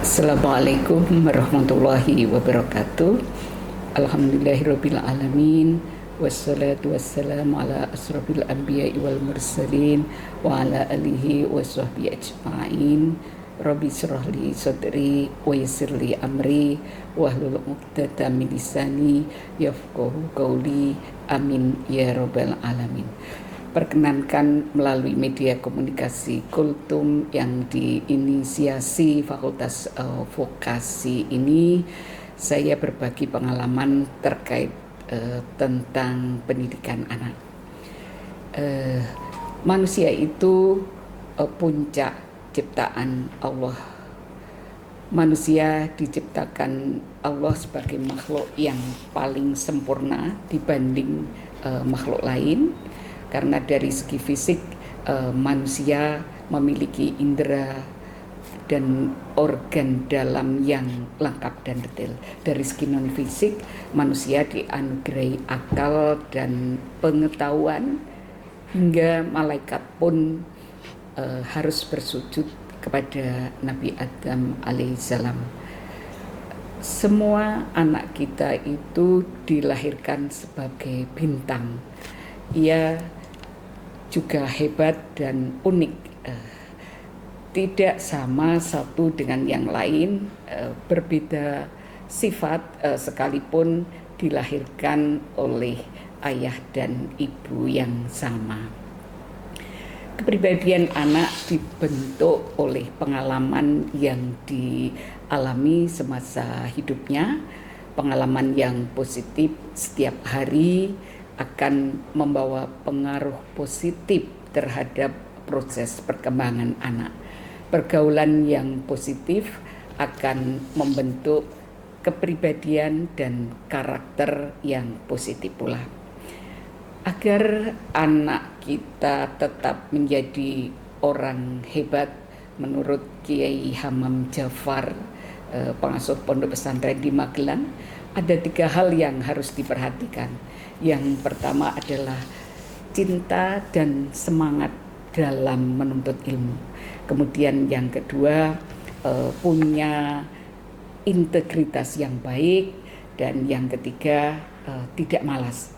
Assalamualaikum warahmatullahi wabarakatuh. Alhamdulillahirabbil alamin. Wassalatu wassalamu ala asrofil anbiya'i wal mursalin wa ala alihi wa sahbihi ajma'in. Rabbi shrah li sadri wa yassir li amri wahlul 'uqdatam min lisani yafqahu qawli. Amin ya rabbal alamin. Perkenankan melalui media komunikasi Kultum yang diinisiasi Fakultas Vokasi ini, saya berbagi pengalaman terkait tentang pendidikan anak. Manusia itu puncak ciptaan Allah. Manusia diciptakan Allah sebagai makhluk yang paling sempurna dibanding makhluk lain. Karena dari segi fisik manusia memiliki indera dan organ dalam yang lengkap dan detail. Dari segi non fisik manusia dianugerahi akal dan pengetahuan, hingga malaikat pun harus bersujud kepada Nabi Adam alaihissalam. Semua anak kita itu dilahirkan sebagai bintang. Ia juga hebat dan unik, tidak sama satu dengan yang lain, berbeda sifat sekalipun dilahirkan oleh ayah dan ibu yang sama. Kepribadian anak dibentuk oleh pengalaman yang dialami semasa hidupnya. Pengalaman yang positif setiap hari akan membawa pengaruh positif terhadap proses perkembangan anak. Pergaulan yang positif akan membentuk kepribadian dan karakter yang positif pula. Agar anak kita tetap menjadi orang hebat, menurut Kiai Hamam Jafar, pengasuh pondok pesantren di Magelang, ada 3 hal yang harus diperhatikan. Yang pertama adalah cinta dan semangat dalam menuntut ilmu. Kemudian yang kedua, punya integritas yang baik. Dan yang ketiga, tidak malas.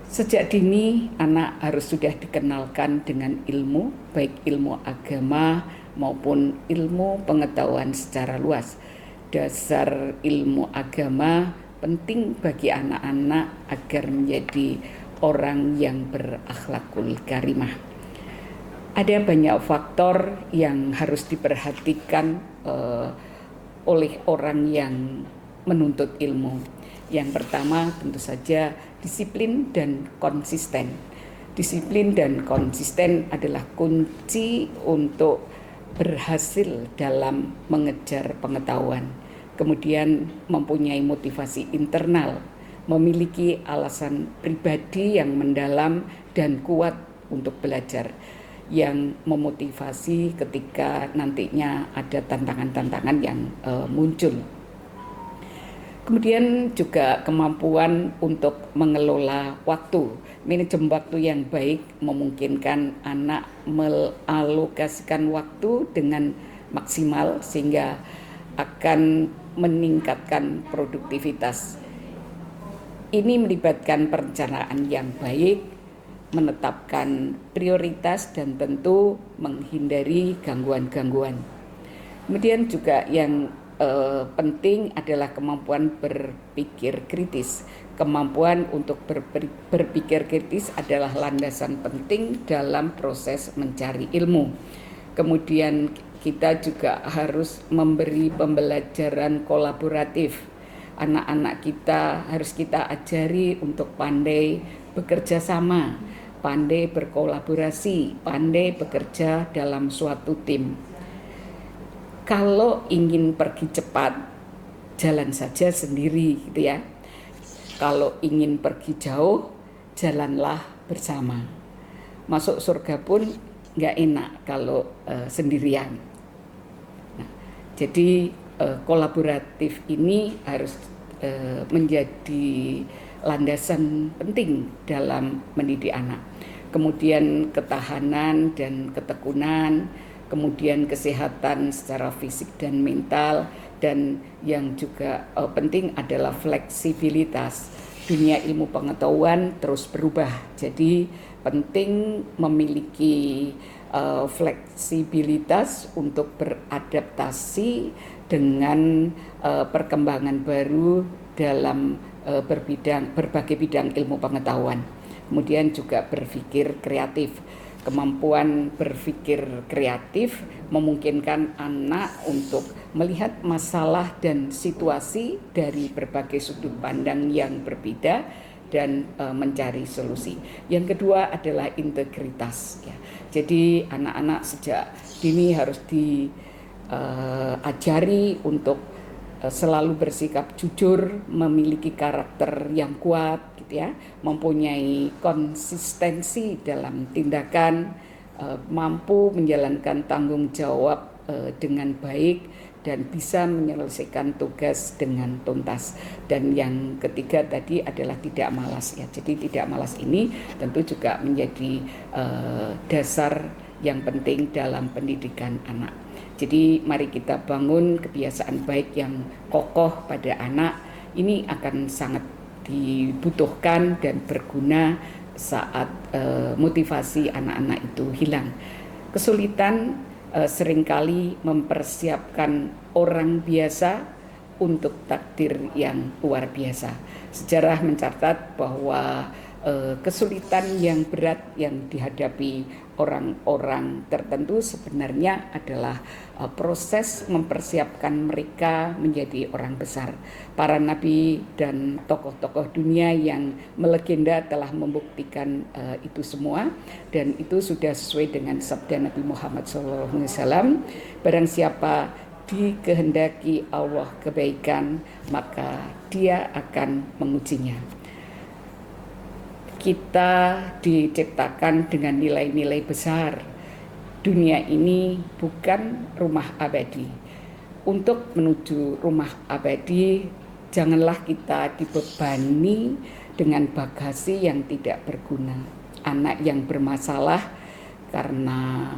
Sejak dini anak harus sudah dikenalkan dengan ilmu, baik ilmu agama maupun ilmu pengetahuan secara luas. Dasar ilmu agama penting bagi anak-anak agar menjadi orang yang berakhlakul karimah. Ada banyak faktor yang harus diperhatikan oleh orang yang menuntut ilmu. Yang pertama tentu saja disiplin dan konsisten. Disiplin dan konsisten adalah kunci untuk berhasil dalam mengejar pengetahuan. Kemudian mempunyai motivasi internal, memiliki alasan pribadi yang mendalam dan kuat untuk belajar, yang memotivasi ketika nantinya ada tantangan-tantangan yang muncul. Kemudian juga kemampuan untuk mengelola waktu. Manajemen waktu yang baik memungkinkan anak mengalokasikan waktu dengan maksimal sehingga akan meningkatkan produktivitas. Ini melibatkan perencanaan yang baik, menetapkan prioritas dan tentu menghindari gangguan-gangguan. Kemudian juga yang penting adalah kemampuan berpikir kritis. Kemampuan untuk berpikir kritis adalah landasan penting dalam proses mencari ilmu. Kemudian kita juga harus memberi pembelajaran kolaboratif. Anak-anak kita harus kita ajari untuk pandai bekerja sama, pandai berkolaborasi, pandai bekerja dalam suatu tim. Kalau ingin pergi cepat, jalan saja sendiri gitu ya. Kalau ingin pergi jauh, jalanlah bersama. Masuk surga pun nggak enak kalau sendirian. Nah, jadi kolaboratif ini harus menjadi landasan penting dalam mendidik anak. Kemudian ketahanan dan ketekunan, kemudian kesehatan secara fisik dan mental, dan yang juga penting adalah fleksibilitas. Dunia ilmu pengetahuan terus berubah, jadi penting memiliki fleksibilitas untuk beradaptasi dengan perkembangan baru dalam berbagai bidang ilmu pengetahuan. Kemudian juga berpikir kreatif. Kemampuan berpikir kreatif memungkinkan anak untuk melihat masalah dan situasi dari berbagai sudut pandang yang berbeda dan mencari solusi. Yang kedua adalah integritas. Ya. Jadi anak-anak sejak dini harus diajari untuk selalu bersikap jujur, memiliki karakter yang kuat, gitu ya, mempunyai konsistensi dalam tindakan, mampu menjalankan tanggung jawab dengan baik, dan bisa menyelesaikan tugas dengan tuntas. Dan yang ketiga tadi adalah tidak malas, ya. Jadi tidak malas ini tentu juga menjadi dasar yang penting dalam pendidikan anak. Jadi mari kita bangun kebiasaan baik yang kokoh pada anak. Ini akan sangat dibutuhkan dan berguna saat motivasi anak-anak itu hilang. Kesulitan seringkali mempersiapkan orang biasa untuk takdir yang luar biasa. Sejarah mencatat bahwa kesulitan yang berat yang dihadapi orang-orang tertentu sebenarnya adalah proses mempersiapkan mereka menjadi orang besar. Para nabi dan tokoh-tokoh dunia yang melegenda telah membuktikan itu semua, dan itu sudah sesuai dengan sabda Nabi Muhammad SAW. Barang siapa dikehendaki Allah kebaikan, maka dia akan mengujinya. Kita diciptakan dengan nilai-nilai besar. Dunia ini bukan rumah abadi. Untuk menuju rumah abadi, janganlah kita dibebani dengan bagasi yang tidak berguna. Anak yang bermasalah karena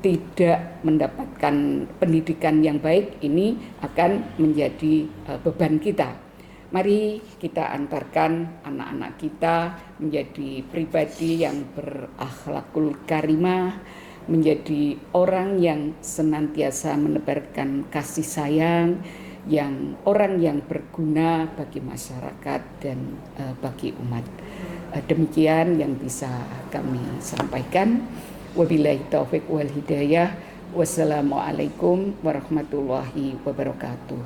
tidak mendapatkan pendidikan yang baik ini akan menjadi beban kita. Mari kita antarkan anak-anak kita menjadi pribadi yang berakhlakul karimah, menjadi orang yang senantiasa menebarkan kasih sayang, orang yang berguna bagi masyarakat dan bagi umat. Demikian yang bisa kami sampaikan. Wabillahi taufiq wal hidayah. Wassalamualaikum warahmatullahi wabarakatuh.